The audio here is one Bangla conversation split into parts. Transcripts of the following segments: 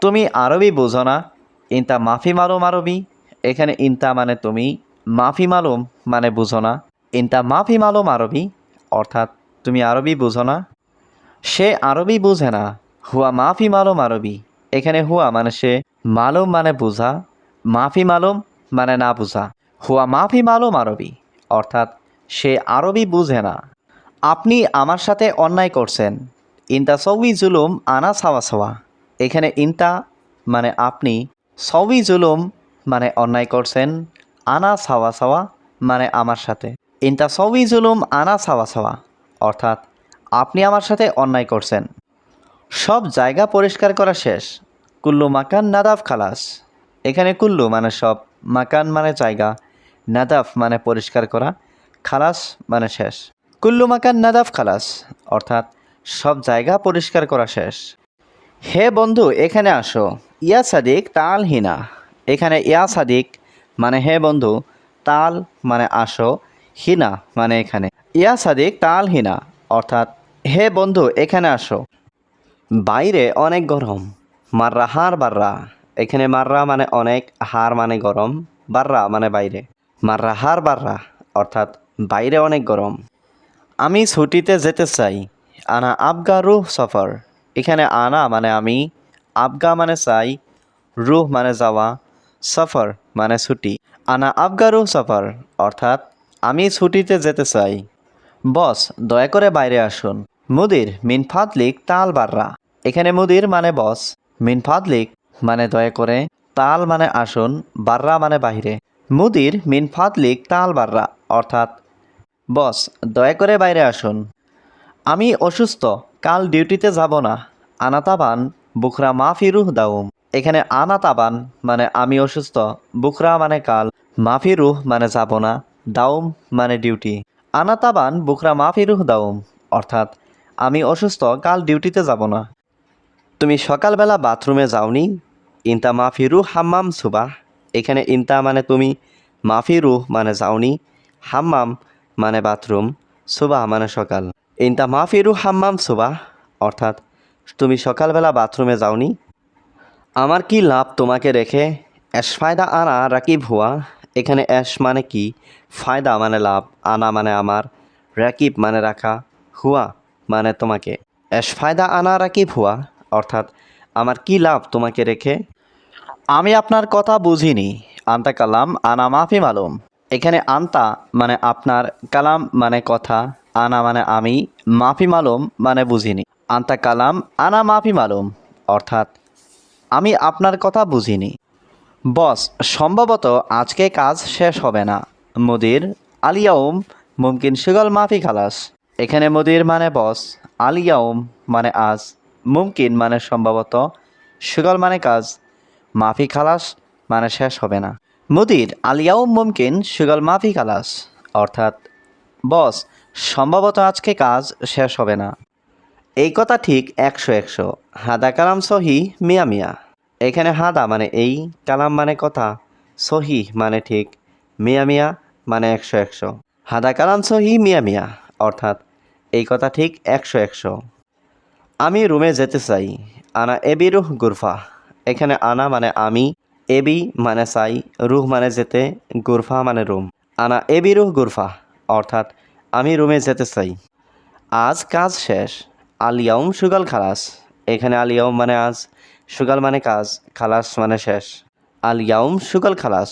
তুমি আরবি বোঝো না? ইনতা মাফি মালুম আরবি। এখানে ইনতা মানে তুমি, মাফি মালুম মানে বুঝো না। ইনতা মাফি মালুম আরবি অর্থাৎ তুমি আরবি বুঝো না। সে আরবি বুঝে না। হুয়া মাফি মালুম আরবি। এখানে হুয়া মানে সে, মালুম মানে বুঝা, মাফি মালুম মানে না বুঝা। হুয়া মাফি মালুম আরবি অর্থাৎ সে আরবি বুঝে না। আপনি আমার সাথে অন্যায় করছেন। ইনতা সৌই জুলুম আনা সাওয়া সাওয়া। এখানে ইনতা মানে আপনি, সৌই জুলুম মানে অন্যায় করছেন, আনা সাওয়া সাওয়া মানে আমার সাথে। ইনতা সৌই জুলুম আনা সাওয়া সাওয়া অর্থাৎ আপনি আমার সাথে অন্যায় করছেন। সব জায়গা পরিষ্কার করা শেষ। কুল্লু মাকান নাদাফ খালাস। এখানে কুল্লু মানে সব, মাকান মানে জায়গা, নাদাফ মানে পরিষ্কার করা, খালাস মানে শেষ। কুল্লু মাকান নাদাফ খালাস অর্থাৎ সব জায়গা পরিষ্কার করা শেষ। হে বন্ধু এখানে আসো। ইয়া সাদিক তাল হিনা। এখানে ইয়া সাদিক মানে হে বন্ধু, তাল মানে আসো, হিনা মানে এখানে। ইয়া সাদিক তাল হিনা অর্থাৎ হে বন্ধু এখানে আসো। বাইরে অনেক গরম। মাররা হার বাররা। এখানে মাররা মানে অনেক, হার মানে গরম, বাররা মানে বাইরে। মাররা হার বাররা অর্থাৎ বাইরে অনেক গরম। আমি ছুটিতে যেতে চাই। আনা আবগা রুহ সফর। এখানে আনা মানে আমি, আবগা মানে চাই, রুহ মানে যাওয়া, সফর মানে ছুটি। আনা আবগা রুহ সফর অর্থাৎ আমি ছুটিতে যেতে চাই। বস দয়া করে বাইরে আসুন। মুদির মিন ফাদলিক তাল বাররা। এখানে মুদির মানে বস, মিন ফাদলিক মানে দয়া করে, তাল মানে আসুন, বাররা মানে বাহিরে। মুদির মিন ফাদলিক তাল বাররা অর্থাৎ বস দয়া করে বাইরে আসুন। আমি অসুস্থ, কাল ডিউটিতে যাব না। আনাতাবান বুখরা মাফি রুহ দাউম। এখানে আনাতাবান মানে আমি অসুস্থ, বুখরা মানে কাল, মাফি রুহ মানে যাব না, দাউম মানে ডিউটি। আনাতাবান বুখরা মাফি রুহ দাউম অর্থাৎ আমি অসুস্থ, কাল ডিউটিতে যাব না। তুমি সকালবেলা বাথরুমে যাওনি? ইনতা মাফি রুহ হাম্মাম সুবাহ। এখানে ইনতা মানে তুমি, মাফি রুহ মানে যাওনি, হাম্মাম মানে বাথরুম, সুবাহ মানে সকাল। ইনতা মাফি রুহ হাম্মাম সুবাহ অর্থাৎ তুমি সকালবেলা বাথরুমে যাওনি। আমার কি লাভ তোমাকে রেখে? এস ফায়দা আনা রাকিব হুয়া। এখানে এস মানে কি, ফায়দা মানে লাভ, আনা মানে আমার, রাকিব মানে রাখা, হুয়া মানে তোমাকে। এস ফায়দা আনা রাকিব হুয়া অর্থাৎ আমার কি লাভ তোমাকে রেখে? আমি আপনার কথা বুঝিনি। আন্তা কালাম আনা মাফি মালুম। এখানে আন্তা মানে আপনার, কালাম মানে কথা, আনা মানে আমি, মাফি মালুম মানে বুঝিনি। আন্তা কালাম আনা মাফি মালুম অর্থাৎ আমি আপনার কথা বুঝিনি। বস সম্ভবত আজকে কাজ শেষ হবে না। মুদির আলিয়াউম মুমকিন শুগল মাফি খালাস। এখানে মুদির মানে বস, আলিয়াউম মানে আজ, মুমকিন মানে সম্ভবত, শুগল মানে কাজ, মাফি খালাস মানে শেষ হবে না। মুদির আলিয়াউম মুমকিন শুগল মাফি খালাস অর্থাৎ বস সম্ভবত আজকে কাজ শেষ হবে না। এই কথা ঠিক 100 হাদা কালাম সহি মিয়া মিয়া। এখানে হাদা মানে এই, কালাম মানে কথা, সহি মানে ঠিক, মিয়া মিয়া মানে 100 হাদা কালাম সহি মিয়া মিয়া অর্থাৎ এই কথা ঠিক 100। আমি রুমে যেতে চাই। আনা এবি রুহ গুরফা। এখানে আনা মানে আমি, এবি মানে চাই, রুহ মানে যেতে, গুরফা মানে রুম। আনা এবি রুহ গুরফা অর্থাৎ আমি রুমে যেতে চাই। আজ কাজ শেষ। আলিয়াউম সুগাল খালাস। এখানে আলিয়াউম মানে আজ, সুগাল মানে কাজ, খালাস মানে শেষ। আলিয়াউম সুগাল খালাস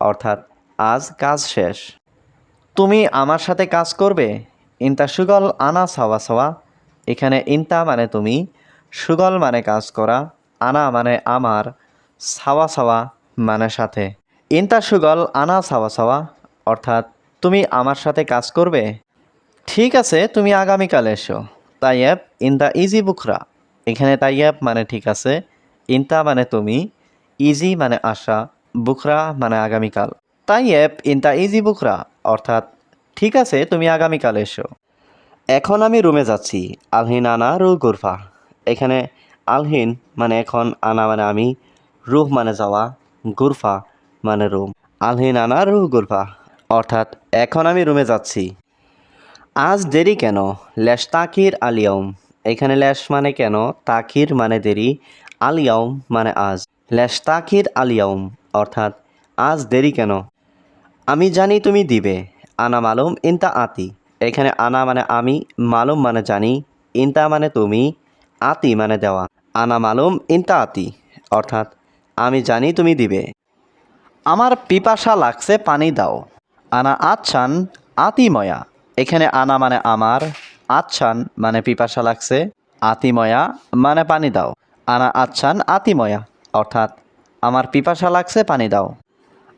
অর্থাৎ আজ কাজ শেষ। তুমি আমার সাথে কাজ করবে? ইনতা সুগল আনা সাওয়া সাওয়া। এখানে ইনতা মানে তুমি, সুগল মানে কাজ করা, আনা মানে আমার, সাওয়া সাওয়া মানে সাথে। ইনতা সুগল আনা সাওয়া সাওয়া অর্থাৎ তুমি আমার সাথে কাজ করবে? ঠিক আছে তুমি আগামীকাল এসো। তাইয়েব ইনতা ইজি বুখরা। এখানে তাইয়েব মানে ঠিক আছে, ইনতা মানে তুমি, ইজি মানে আশা, বুখরা মানে আগামীকাল। তাইয়েব ইনতা ইজি বুখরা অর্থাৎ ঠিক আছে তুমি আগামীকাল এসো। এখন আমি রুমে যাচ্ছি। আলহিন আনা রু গুরফা। এখানে আলহিন মানে এখন, আনা মানে আমি, রুহ মানে যাওয়া, গুরফা মানে রুম। আলহিন আনা রু গুরফা অর্থাৎ এখন আমি রুমে যাচ্ছি। আজ দেরি কেন? লেশ তাকির আলিয়ম। এখানে লেশ মানে কেন, তাকির মানে দেরি, আলিয়াউম মানে আজ, লেশ তাখির আলিয়াউম অর্থাৎ আজ দেরি কেন। আমি জানি তুমি দিবে, আনা মালুম ইনতা আতি। এখানে আনা মানে আমি, মালুম মানে জানি, ইনতা মানে তুমি, আতি মানে দেওয়া। আনা মালুম ইনতা আতি অর্থাৎ আমি জানি তুমি দিবে। আমার পিপাসা লাগছে পানি দাও, আনা আচ্ছান আতিময়া। এখানে আনা মানে আমার, আচ্ছান মানে পিপাসা লাগছে, আতিময়া মানে পানি দাও। আনা আচ্ছান আতিময়া অর্থাৎ আমার পিপাসা লাগছে পানি দাও।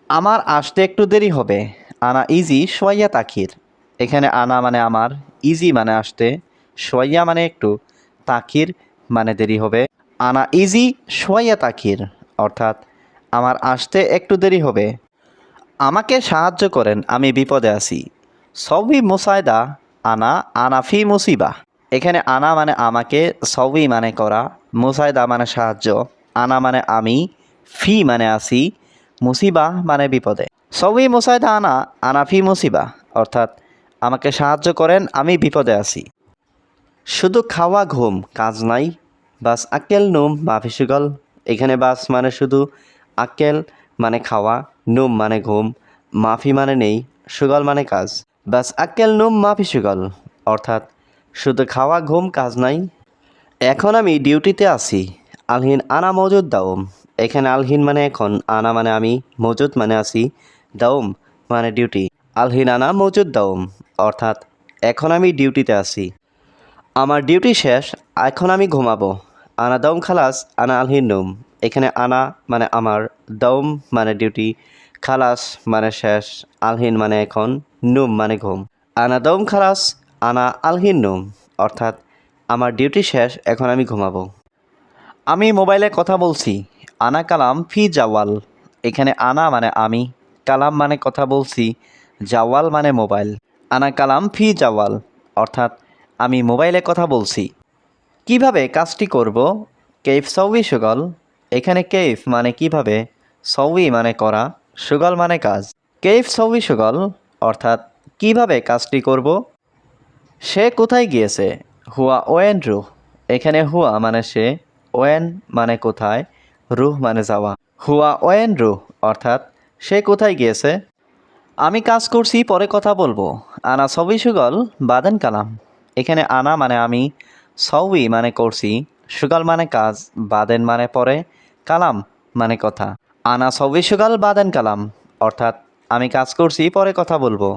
আমার আসতে একটু দেরি হবে, আনা ইজি সোয়াইয়া তাখির। এখানে আনা মানে আমার, ইজি মানে আসতে, সোয়াইয়া মানে একটু, তাখির মানে দেরি হবে। আনা ইজি সোয়াইয়া তাখির অর্থাৎ আমার আসতে একটু দেরি হবে। আমাকে সাহায্য করেন, আমি বিপদে আছি। সবই মুসায়দা আনা আনাফি মুসিবা। এখানে আনা মানে আমাকে, সবই মানে করা, মুসায়দা মানে সাহায্য, আনা মানে আমি, ফি মানে আছি, মুসিবা মানে বিপদে। সবই মুসায়দা আনা আনাফি মুসিবা অর্থাৎ আমাকে সাহায্য করেন, আমি বিপদে আছি। শুধু খাওয়া ঘুম, কাজ নাই। বাস আক্কেল নুম মাফি সুগল। এখানে বাস মানে শুধু, আক্কেল মানে খাওয়া, নুম মানে ঘুম, মাফি মানে নেই, সুগল মানে কাজ। বাস আক্কেল নুম মাফি সুগল অর্থাৎ শুধু খাওয়া ঘুম কাজ নাই। এখন আমি ডিউটিতে আছি, আলহিন আনা মজুদ দাওম। এখানে আলহিন মানে এখন, আনা মানে আমি, মজুদ মানে আছি, দাওম মানে ডিউটি। আলহিন আনা মজুদ দাওম অর্থাৎ এখন আমি ডিউটিতে আছি। আমার ডিউটি শেষ, এখন আমি ঘুমাবো। আনা দম খালাস আনা আলহিন নুম। এখানে আনা মানে আমার, দম মানে ডিউটি, খালাস মানে শেষ, আলহিন মানে এখন, নুম মানে ঘুম। আনা দম খালাস আনা আলহিন নুম অর্থাৎ আমার ডিউটি শেষ, এখন আমি ঘুমাবো। আমি মোবাইলে কথা বলছি, আনা কালাম ফি জাওয়াল। এখানে আনা মানে আমি, কালাম মানে কথা বলছি, জাওয়াল মানে মোবাইল। আনা কালাম ফি জাওয়াল অর্থাৎ আমি মোবাইলে কথা বলছি। কিভাবে কাজটি করব, কেইফ সৌই সুগল। এখানে কেইফ মানে কিভাবে, সৌই মানে করা, সুগল মানে কাজ। কেইফ সৌই সুগল অর্থাৎ কিভাবে কাজটি করব। সে কোথায় গিয়েছে, হুয়া ওয়েন রুহ। এখানে হুয়া মানে সে, ওয়েন মানে কোথায়, রুহ মানে যাওয়া। হুয়া ওয়েন রুহ অর্থাৎ সে কোথায় গিয়েছে। আমি কাজ করছি, পরে কথা বলবো। আনা সবই সুগল বাদেন কালাম। এখানে আনা মানে আমি, সউই মানে করছি, সুগল মানে কাজ, বাদেন মানে পরে, কালাম মানে কথা। আনা সবই সুগল বাদেন কালাম অর্থাৎ আমি কাজ করছি, পরে কথা বলবো।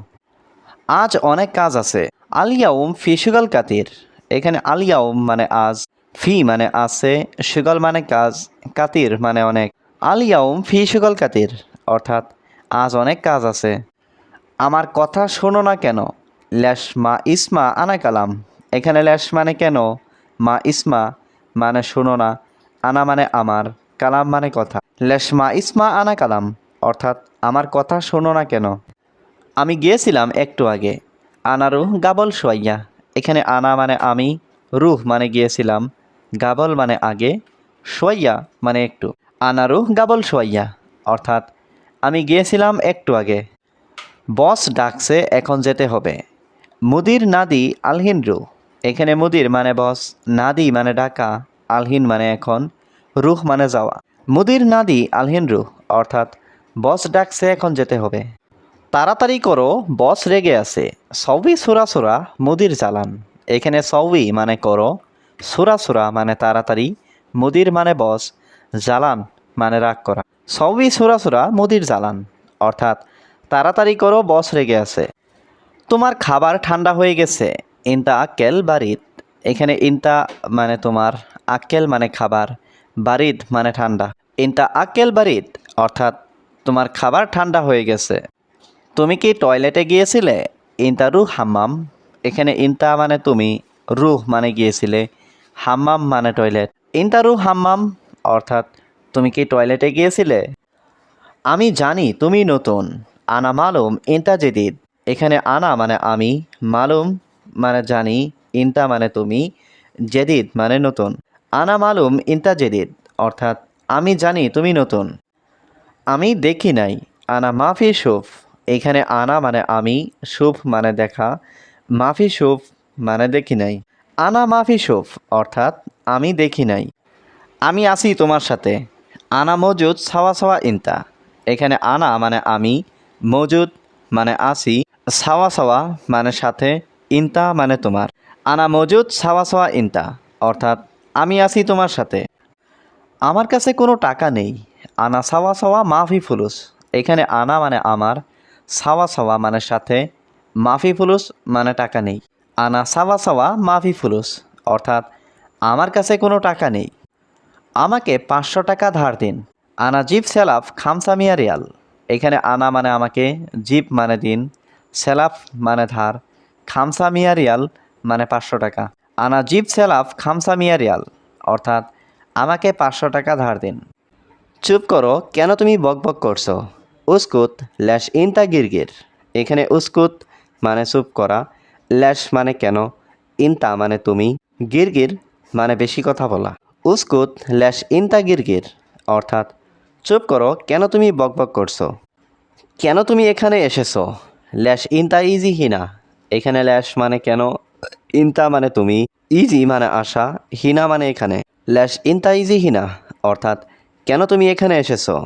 আজ অনেক কাজ আছে, আলিয়াউম ফি সুগল কাতির। এখানে আলিয়াউম মানে আজ, ফি মানে আছে, সুগল মানে কাজ, কাতির মানে অনেক। আলিয়াউম ফি সুগল কাতির অর্থাৎ আজ অনেক কাজ আছে। আমার কথা শোনো না কেন, ল্যাশ মা ইসমা আনা কালাম। এখানে ল্যাশ মানে কেন, মা ইসমা মানে শোনো না, আনা মানে আমার, কালাম মানে কথা। ল্যাশ মা ইসমা আনা কালাম অর্থাৎ আমার কথা শোনো না কেন। আমি গিয়েছিলাম একটু আগে, আনা রুহ গাবল সোয়াইয়া। এখানে আনা মানে আমি, রুহ মানে গিয়েছিলাম, গাবল মানে আগে, সোয়াইয়া মানে একটু। আনা রুহ গাবল সোয়াইয়া অর্থাৎ আমি গিয়েছিলাম একটু আগে। বস ডাকছে, এখন যেতে হবে। মুদির নাদি আলহিন রুহ। এখানে মুদির মানে বস, নাদি মানে ডাকা, আলহিন মানে এখন, রুহ মানে যাওয়া। মুদির নাদি আলহিন রুহ অর্থাৎ বস ডাকছে, এখন যেতে হবে। তাড়াতাড়ি করো, বস রেগে আছে। সবই সুরা সুরা মুদির জ্বালান। এখানে সবই মানে করো, সুরা সুরা মানে তাড়াতাড়ি, মুদির মানে বস, জ্বালান মানে রাগ করা। সবই সুরা সুরা মুদির জ্বালান অর্থাৎ তাড়াতাড়ি করো, বস রেগে আছে। তোমার খাবার ঠান্ডা হয়ে গেছে, ইনতা আক্কেল বারিদ। এখানে ইনতা মানে তোমার, আক্কেল মানে খাবার, বারিদ মানে ঠান্ডা। ইনতা আক্কেল বারিদ অর্থাৎ তোমার খাবার ঠান্ডা হয়ে গেছে। তুমি কি টয়লেটে গিয়েছিলে, ইনতা রুহ হাম্মাম। এখানে ইনতা মানে তুমি, রুহ মানে গিয়েছিলে, হাম্মাম মানে টয়লেট। ইনতা রুহ হাম্মাম অর্থাৎ তুমি কি টয়লেটে গিয়েছিলে। আমি জানি তুমি নতুন, আনা মালুম ইনতা জেদিদ। এখানে আনা মানে আমি, মালুম মানে জানি, ইনতা মানে তুমি, জেদিদ মানে নতুন। আনা মালুম ইনতা জেদিদ অর্থাৎ আমি জানি তুমি নতুন। আমি দেখি নাই, আনা মাফি শুফ। এখানে আনা মানে আমি, শুফ মানে দেখা, মাফি শুফ মানে দেখি নাই। আনা মাফি শুফ অর্থাৎ আমি দেখি নাই। আমি আছি তোমার সাথে। আনা মজুদ সাওয়া সাওয়া ইনতা। এখানে আনা মানে আমি, মজুদ মানে আছি, সাওয়া সাওয়া মানে সাথে, ইনতা মানে তোমার। আনা মজুদ সাওয়া সাওয়া ইনতা, অর্থাৎ আমি আছি তোমার সাথে। আমার কাছে কোনো টাকা নেই। আনা সাওয়া সাওয়া মাফি ফুলুস। এখানে আনা মানে আমার, সাওয়া সাওয়া মানে সাথে, মাফি ফুলুস মানে টাকা নেই। আনা সাওয়া সাওয়া মাফি ফুলুস, অর্থাৎ আমার কাছে কোনো টাকা নেই। আমাকে 500 টাকা ধার দিন। আনা জিপ সেলাফ খামসা মিয়া রিয়াল। এখানে আনা মানে আমাকে, জিপ মানে দিন, সেলাফ মানে ধার, খামসা মিয়া রিয়াল মানে 500 টাকা। আনা জিপ সেলাফ খামসা মিয়া রিয়াল, অর্থাৎ আমাকে 500 টাকা ধার দিন। চুপ করো, কেন তুমি বকবক করছো? উস্কুত ল্যাশ ইনতা গিরগির। এখানে উস্কুত মানে চুপ করা, ল্যাশ মানে কেন, ইনতা মানে তুমি, গিরগির মানে বেশি কথা বলা। উস্কুত ল্যাশ ইনতা গিরগির, অর্থাৎ চুপ করো, কেন তুমি বকবক করছো? কেন তুমি এখানে এসেছো? ল্যাশ ইনতা ইজি হিনা। এখানে ল্যাশ মানে কেন, ইনতা মানে তুমি, ইজি মানে আসা, হিনা মানে এখানে। ল্যাশ ইনতা ইজি হিনা, অর্থাৎ কেন তুমি এখানে এসেছো?